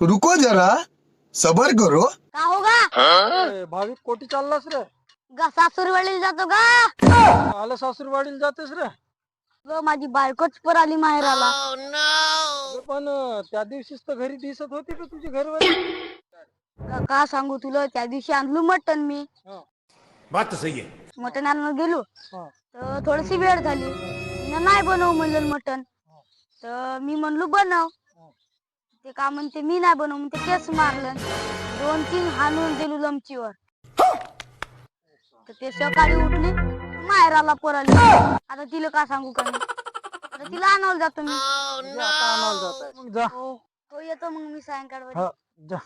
रुको जरा, सबर करो. का होगा भाविक कोटी चाललास रे? सासूरवाडीला जातो का आलं सासूरवाडीला जातेस रे? ग माझी बायकोच पर आली माहेराला. अगं पण त्या दिवशीच तर घरी दिसत होती का तुझी घरवाली? का सांगू तुला, त्या दिवशी आणलो मटण मी. हा, बात तो सही है. मटण आणायला गेलो हा, तर थोडीशी वेळ झाली. तिनं नाही बनव म्हणलं मटण. तर मी म्हणलो बनव. ते का म्हणते मी नाही बनव म्हणते, केस मारलं. 2-3 हाणून दिलो लमचीवर. तर ते सकाळी उठली माहेराला पळाली. आता तिला का सांगू का मी, आता तिला आणायला जातो मी. म्हणजे आता आणायला जात आहे. मग जा. हो हो, येतो मग मी सायंकाळ. हा, जा.